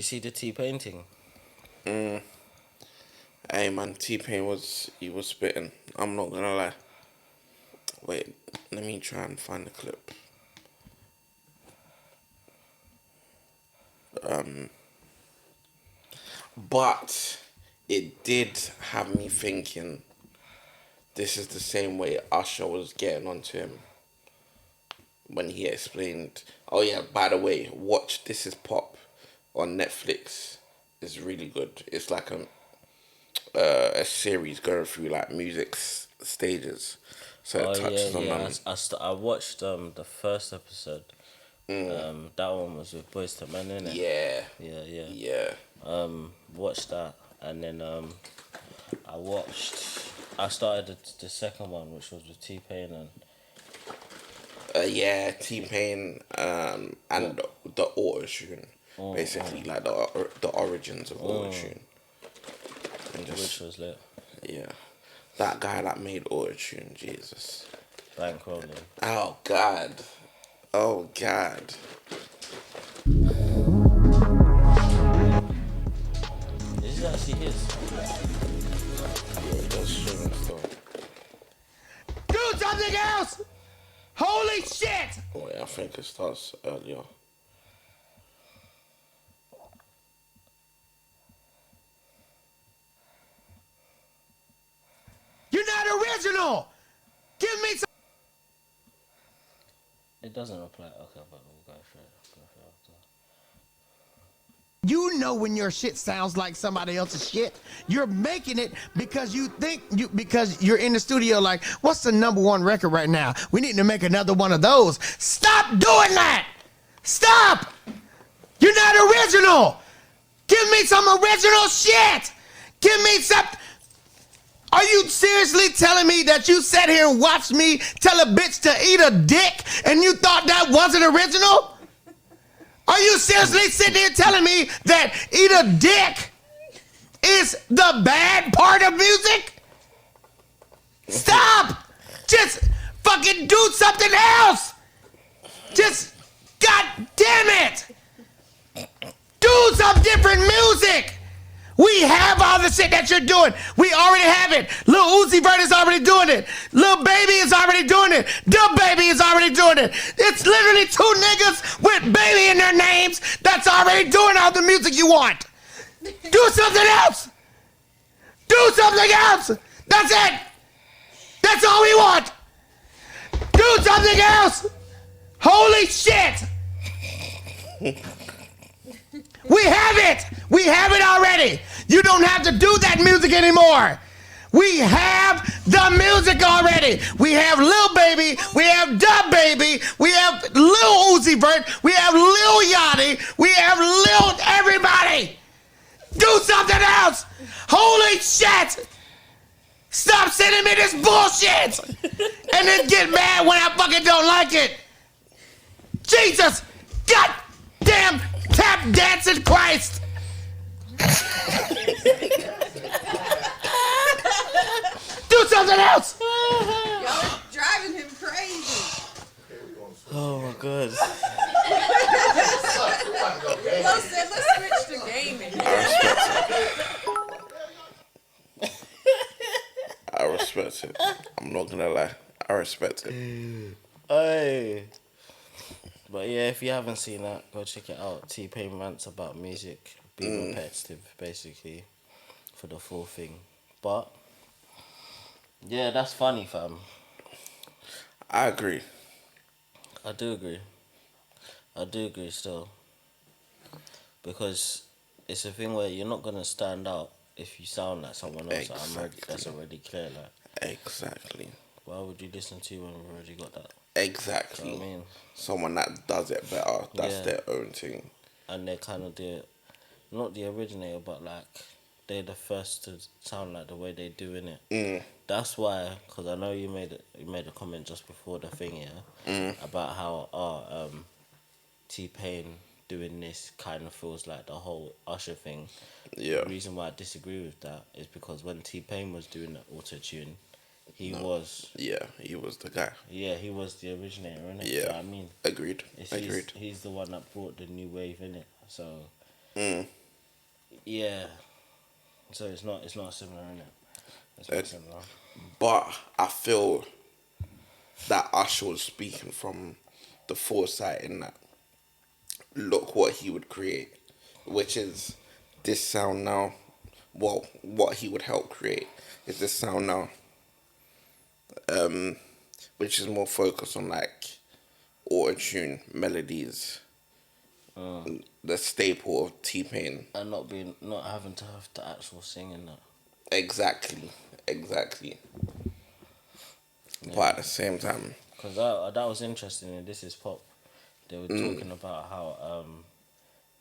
see the T-Pain thing? Hey man, T-Pain was spitting. I'm not gonna lie. Wait, let me try and find the clip. But it did have me thinking. This is the same way Usher was getting onto him when he explained. Oh yeah, by the way, watch This Is Pop on Netflix. It's really good. It's like a series going through like stages, so it Oh yeah, touches on yeah. I watched the first episode. That one was with Boys to Men, innit? Yeah, Yeah, yeah. yeah, Watched that, and then I started the second one, which was with T-Pain and yeah. T-Pain and the auto tune, basically like the origins of auto tune, and which just was lit. yeah, that guy that made auto tune, Jesus. Bankrolling. Oh God, oh God. This is actually his. Yeah, he does streaming stuff. Do something else! Holy shit! Wait, I think it starts earlier. You're not original! Give me some. It doesn't reply. Okay, but we'll go for it. After. You know when your shit sounds like somebody else's shit. You're making it because you think because you're in the studio like, what's the #1 record right now? We need to make another one of those. Stop doing that! Stop! You're not original! Give me some original shit! Give me some. Are you seriously telling me that you sat here and watched me tell a bitch to eat a dick and you thought that wasn't original? Are you seriously sitting here telling me that eat a dick is the bad part of music? Stop! Just fucking do something else! Just, god damn it! Do some different music! We have all the shit that you're doing. We already have it. Lil Uzi Vert is already doing it. Lil Baby is already doing it. Dub Baby is already doing it. It's literally 2 niggas with baby in their names that's already doing all the music you want. Do something else. Do something else. That's it. That's all we want. Do something else. Holy shit. We have it! We have it already! You don't have to do that music anymore! We have the music already! We have Lil Baby, we have Dub Baby, we have Lil Uzi Vert, we have Lil Yachty, we have Lil everybody! Do something else! Holy shit! Stop sending me this bullshit! And then get mad when I fucking don't like it! Jesus! God damn tap dancing Christ! Do something else! Y'all are driving him crazy. Oh my god. Flo said, let's switch to gaming. I respect it. I'm not gonna lie. I respect it. Hey. But yeah, if you haven't seen that, go check it out. T-Pain rants about music, be repetitive, basically, for the full thing. But yeah, that's funny, fam. I agree. I do agree. I do agree still. Because it's a thing where you're not gonna stand out if you sound like someone else. Exactly. That's already clear. Like, Exactly. why would you listen to when we've already got that? Exactly. You know what I mean? Someone that does it better. That's Yeah. their own thing. And they're kind of not the originator, but like they're the first to sound like the way they do in it. That's why, because I know you made a comment just before the thing, about how T-Pain doing this kind of feels like the whole Usher thing. Yeah. The reason why I disagree with that is because when T-Pain was doing the auto-tune, he was the guy. Yeah, he was the originator, innit? Yeah. So, I mean, Agreed. Agreed. He's the one that brought the new wave in it. So Yeah. So it's not similar, innit? It's not similar. But I feel that Usher was speaking from the foresight in that. Look what he would create, which is this sound now. Well, what he would help create is this sound now, which is more focused on like auto-tune melodies, the staple of T-Pain. And not having to have the actual singing that. Exactly. Yeah. But at the same time, Because that was interesting in This Is Pop. They were talking about how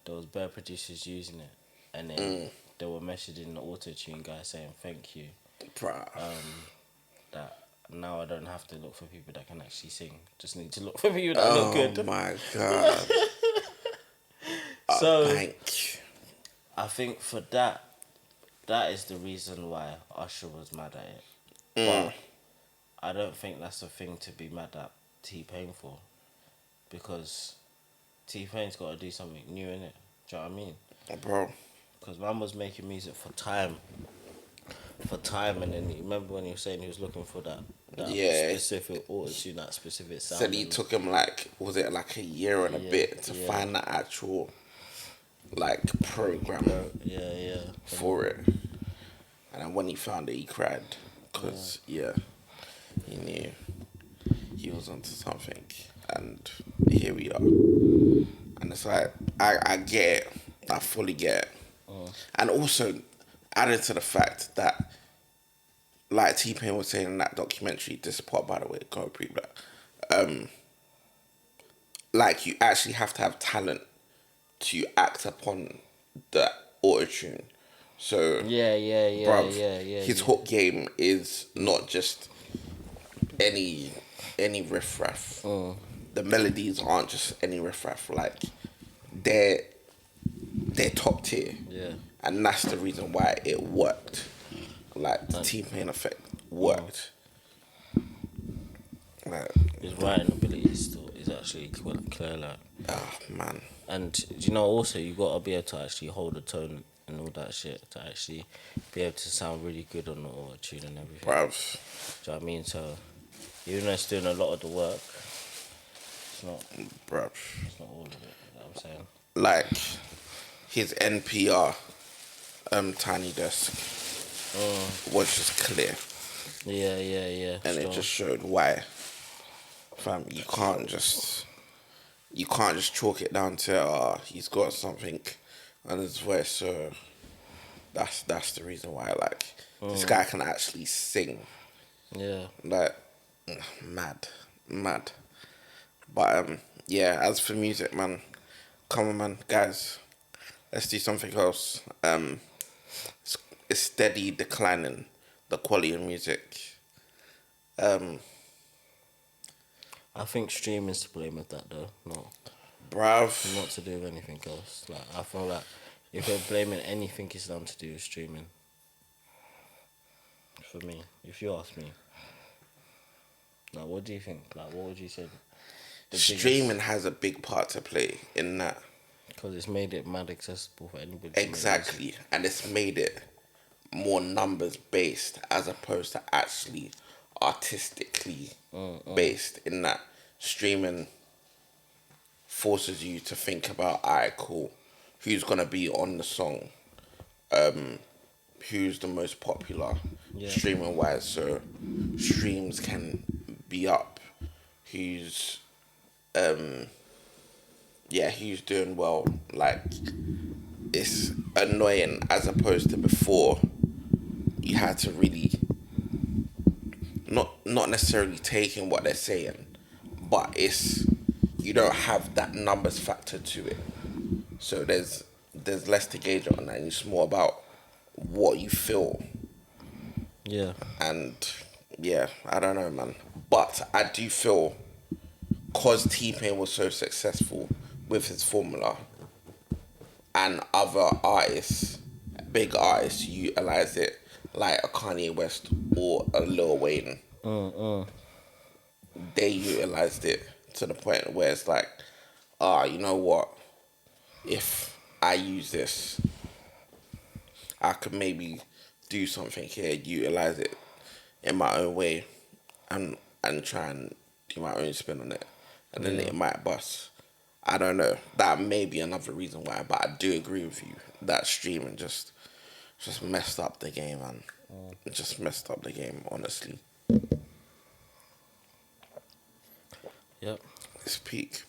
there was bare producers using it, and then they were messaging the auto-tune guy saying thank you. bruh. That now I don't have to look for people that can actually sing. Just need to look for people that look good. Oh my god. So Thank. I think for that is the reason why Usher was mad at it. But I don't think that's a thing to be mad at T-Pain for, because T-Pain's got to do something new in it. Do you know what I mean? Bro. Because man was making music for time, and then remember when he was saying he was looking for that Yeah. specific auto-tune, that specific sound. Said he took him like, was it like a year and a bit to find the actual like program for it. And then when he found it, he cried. Because, he knew he was onto something. And here we are. And it's like, I get it. I fully get it. And also, added to the fact that, like T-Pain was saying in that documentary, this part, by the way, go read that. Like, you actually have to have talent to act upon the auto-tune. So, his hook game is not just any riff-raff. The melodies aren't just any riff-raff. Like, they're top tier. Yeah. And that's the reason why it worked. Like, the T-Pain effect worked. Like, his writing ability is actually clear, like. oh, man. And you know, also you gotta be able to actually hold a tone and all that shit to actually be able to sound really good on the auto tune and everything. Bruv. Do you know what I mean? So even though it's doing a lot of the work, it's not all of it. You know what I'm saying? Like his NPR, Tiny Desk, was just clear, Yeah. and it just showed why. Fam, you can't just chalk it down to he's got something on his voice. So that's the reason why. Like this guy can actually sing. Yeah. Like mad. But as for music, man, come on, man, guys, let's do something else. It's steady declining, the quality of music. I think streaming's to blame with that though. No, Bruv. not to do with anything else. Like I feel like if you're blaming anything, it's done to do with streaming. For me, if you ask me. Like, what do you think? Like, what would you say? Streaming has a big part to play in that. Because it's made it mad accessible for anybody. Exactly. And it's made it more numbers based as opposed to actually artistically based, in that streaming forces you to think about, alright, cool, who's gonna be on the song, who's the most popular streaming wise, so streams can be up, who's doing well. Like, it's annoying as opposed to before you had to really not necessarily taking what they're saying, but it's, you don't have that numbers factor to it, so there's less to gauge on that, and it's more about what you feel. And I don't know, man, but I do feel, cause T-Pain was so successful with his formula, and other artists, big artists, utilize it, like a Kanye West or a Lil Wayne. They utilized it to the point where it's like, you know what? If I use this, I could maybe do something here, utilize it in my own way, and try and do my own spin on it, and then it might bust. I don't know. That may be another reason why, but I do agree with you that streaming just messed up the game, man. It just messed up the game, honestly. Yep. It's peak.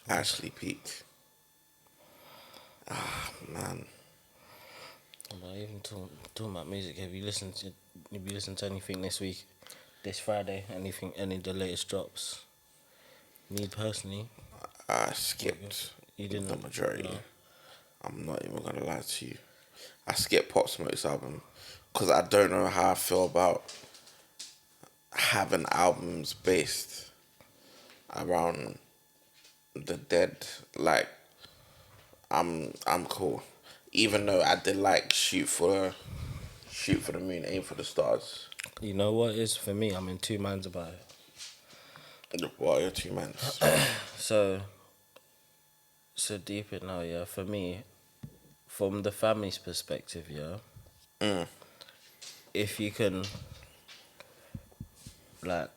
Actually peak. Ah, man. But even talking about music, have you listened to anything this week? This Friday? Anything, any of the latest drops? Me personally, I skipped you didn't, the majority. no? I'm not even gonna lie to you. I skipped Pop Smoke's album because I don't know how I feel about having albums based around the dead. Like, I'm cool. Even though I did like shoot for the moon, aim for the stars. You know what it is for me? I'm in two minds about it. What are your 2 minds? So deep it now, yeah. For me, from the family's perspective, yeah. If you can, like,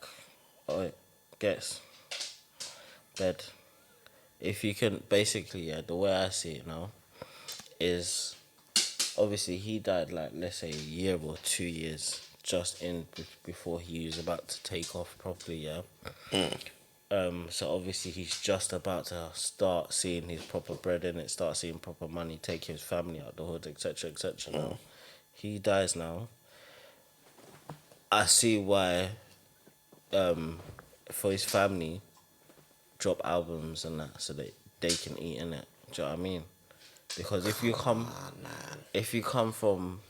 guess, bed. If you can, basically, yeah. The way I see it now, is obviously he died like, let's say, a year or 2 years just before he was about to take off properly, yeah. So obviously he's just about to start seeing his proper bread in it, start seeing proper money, take his family out the hood, etc., etc. Now he dies now. I see why, for his family, drop albums and that so that they can eat in it. Do you know what I mean? Because if you come from,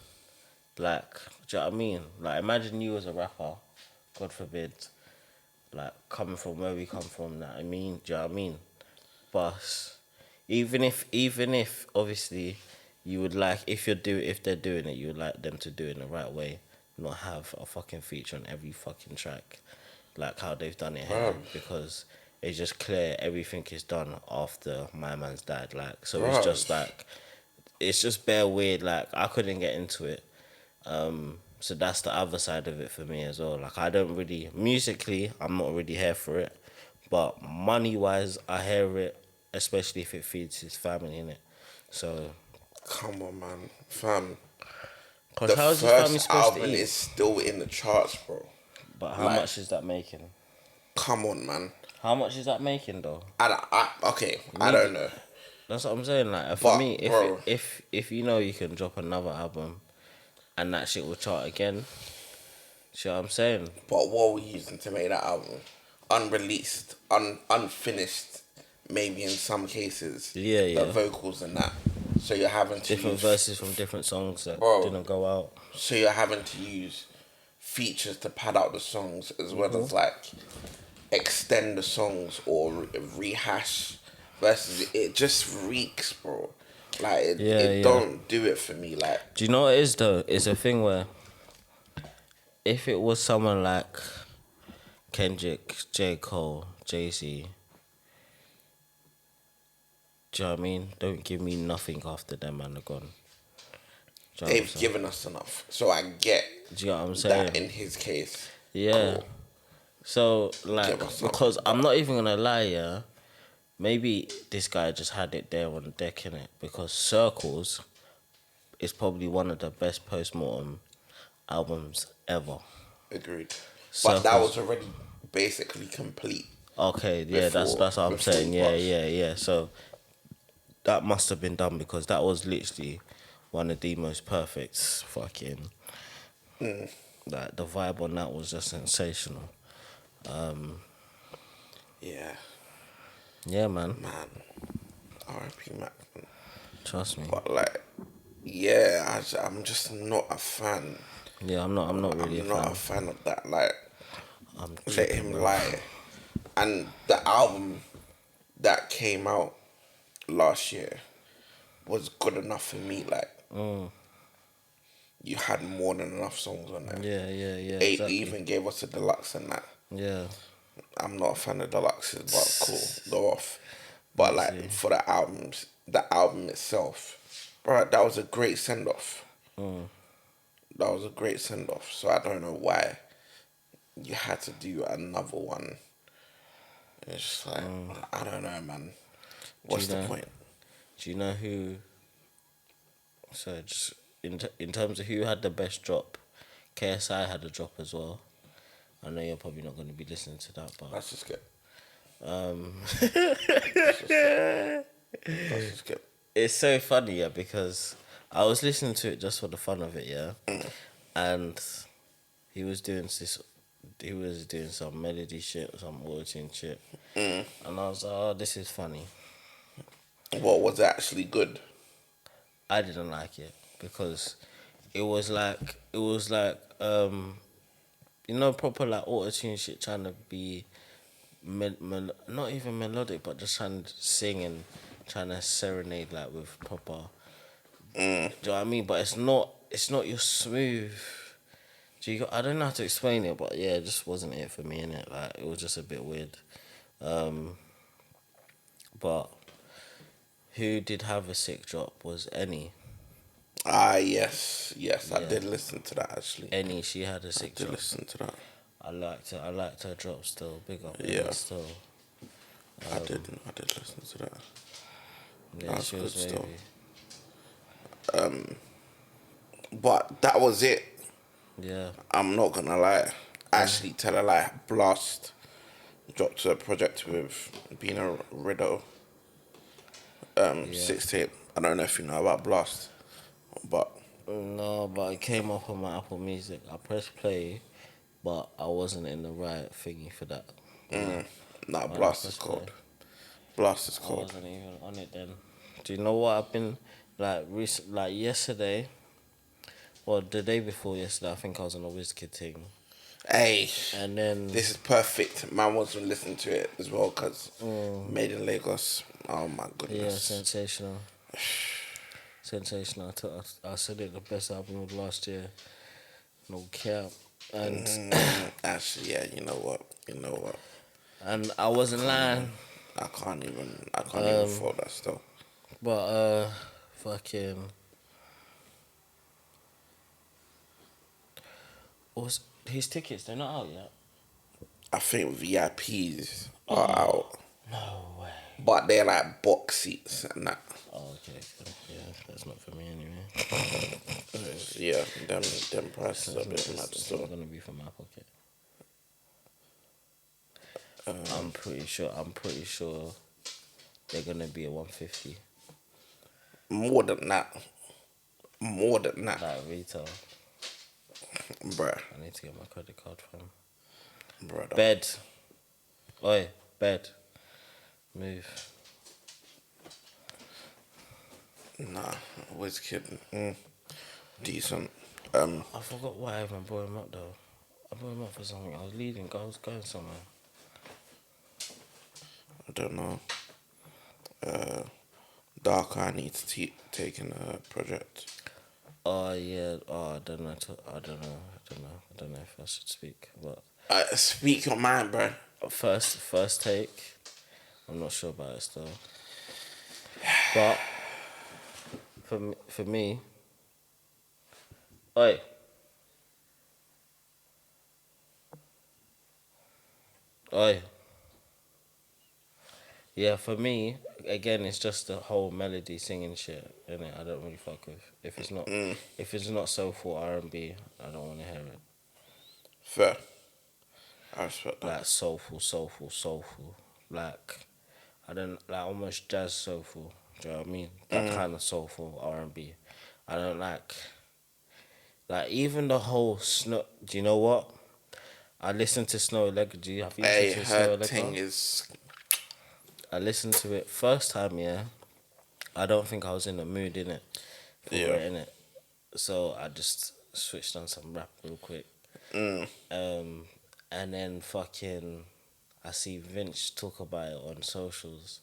like, do you know what I mean? Like, imagine you as a rapper, God forbid, like, coming from where we come from, that I mean, do you know what I mean? But even if obviously you would like, if they're doing it, you would like them to do it in the right way, not have a fucking feature on every fucking track, like how they've done it here, because it's just clear everything is done after my man's died, like, so it's just like, it's just bare weird, like, I couldn't get into it. So that's the other side of it for me as well. Like, I don't really, musically, I'm not really here for it, but money-wise, I hear it, especially if it feeds his family, innit? So, Come on, man. Fam. cause The how's his family first supposed album to eat? is still in the charts, bro. But how like- much is that making? Come on, man. How much is that making, though? I don't know. That's what I'm saying. Like, for But, me, bro. if you know you can drop another album, and that shit will chart again, see what I'm saying? But what were you using to make that album? Unreleased, unfinished, maybe in some cases. Yeah. The vocals and that. So you're having to Different use, verses from different songs that Bro. didn't go out. So you're having to use features to pad out the songs, as well as like extend the songs or rehash verses. It just reeks, bro. Like it don't do it for me. Like, Do you know what it is, though? It's a thing where if it was someone like Kendrick, J. Cole, Jay-Z, do you know what I mean? Don't give me nothing after them and they're gone. Do you know what I'm they've saying? given us enough, so I get Do you know what I'm saying? that in his case. Yeah. Cool. So, like, Give us something. because I'm not even gonna lie, yeah. Maybe this guy just had it there on the deck, innit? Because Circles is probably one of the best post-mortem albums ever. Agreed. Circles. But that was already basically complete. Okay, yeah, that's what I'm before saying. he passed. Yeah. So that must have been done because that was literally one of the most perfect fucking. Like, the vibe on that was just sensational. Yeah, Yeah, man. R.I.P. Mac. Man. Trust me. But like, yeah, I'm just not a fan. Yeah, I'm not really I'm a not fan. a fan of that. Like, I'm let tripping, him bro. lie. And the album that came out last year was good enough for me. Like, you had more than enough songs on there. Yeah. They Exactly. even gave us a deluxe and that. Yeah. I'm not a fan of deluxes, but cool, go off. But I see. like for the album itself, bro, that was a great send off. That was a great send off. So I don't know why you had to do another one. It's just like I don't know, man. What's the know? point? Do you know who? So just in terms of who had the best drop, KSI had a drop as well. I know you're probably not going to be listening to that, but Let's just get. um, Let's just get. it's so funny, yeah, because I was listening to it just for the fun of it, yeah, and he was doing some melody shit, some auto-tune shit, and I was like, oh, this is funny. What was actually good? I didn't like it because it was like proper like auto-tune shit, trying to be not even melodic, but just trying to sing and trying to serenade like with proper. Do you know what I mean? But it's not your smooth. I don't know how to explain it, but yeah, it just wasn't it for me, innit? Like it was just a bit weird. But who did have a sick drop was Annie. Ah, yes, I Yeah. did listen to that actually. Annie, she had a sick I did drop. listen to that. I liked her drop still. Big up Yeah. Annie still. I did listen to that. Yeah, That's she was good stuff. wavy. But that was it. Yeah. I'm not gonna lie. Actually, tell a lie. Blxst dropped a project with Bino Rideaux. 6 tape. I don't know if you know about Blxst, but No, but it came up on my Apple Music. I pressed play, but I wasn't in the right thingy for that. nah, When I Blxst is pressed cold. play, Blxst is I cold. wasn't even on it then. Do you know what I've been like like yesterday? Or the day before yesterday, I think I was on a WizKid thing. Hey, And then this is perfect. Man wants to listen to it as well because Made in Lagos. Oh my yeah, goodness. sensational. Sensational. I said it the best album of last year. No cap. And Actually, yeah. You know what? and I wasn't lying. I can't even fault that stuff. But fucking was his tickets, they're not out yet. I think VIPs are out, No way. but they're like box seats and that. Oh, okay. Yeah, that's not for me anyway. Yeah, them prices are a bit mad It's still. not gonna be for my pocket. I'm pretty sure they're gonna be at 150. More than that, Like retail. bruh. I need to get my credit card from Bruh. bed. Oi, bed. Move. Nah, WizKid, decent. I forgot why I even brought him up though. I brought him up for something. I was going somewhere. I don't know. Dark Eye needs to take in a project. Oh yeah. Oh, I don't know. I don't know if I should speak. But Speak your mind, bruh. first take. I'm not sure about it still. But for me. Oi. Oi. Yeah, for me, again, it's just the whole melody singing shit, innit? I don't really fuck with. If it's not soulful R&B, I don't want to hear it. Fair. I respect that. Like soulful. Like I don't like almost jazz soulful. Do you know what I mean? That kind of soulful R&B. I don't like even the whole Snow. Do you know what? I listened to Snow Allegra. Have you Hey, listened to Snow her Allegra? thing is. I listened to it first time, yeah. I don't think I was in the mood, innit? For Yeah. it, innit? So I just switched on some rap real quick. And then fucking, I see Vince talk about it on socials.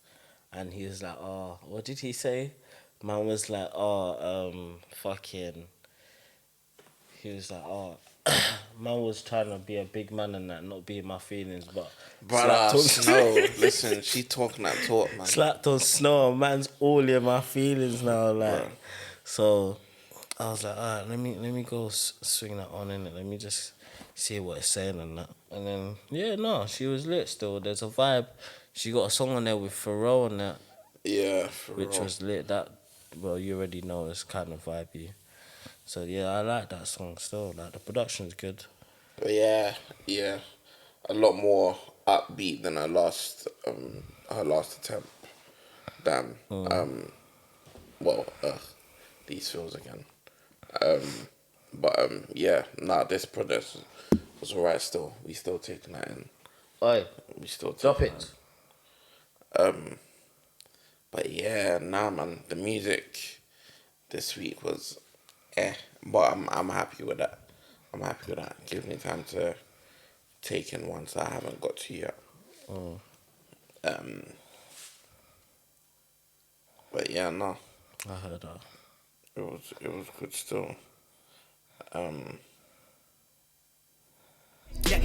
And he was like, oh, what did he say? Man was like, oh, fucking. He was like, oh, man was trying to be a big man and that, not be in my feelings, but Brother, slapped on Snow, listen, she talking that talk, man. slapped on Snow, and man's all in my feelings now, like. Bruh. So I was like, alright, let me go swing that on in it. Let me just see what it's saying and that. And then yeah, no, she was lit still. There's a vibe. She got a song on there with Pharrell and that, Yeah, for which real. was lit. That, well, you already know it's kind of vibey. So yeah, I like that song still. Like the production's good. But yeah, a lot more upbeat than her last attempt. Damn. These feels again. Yeah, nah, this product was alright still. We still taking that in. Oi, We still drop taking it. that in. But yeah, nah, man, the music this week was but I'm happy with that. I'm happy with that. Gives me time to take in ones that I haven't got to yet. But yeah, no, I heard that. it was good still. Yeah,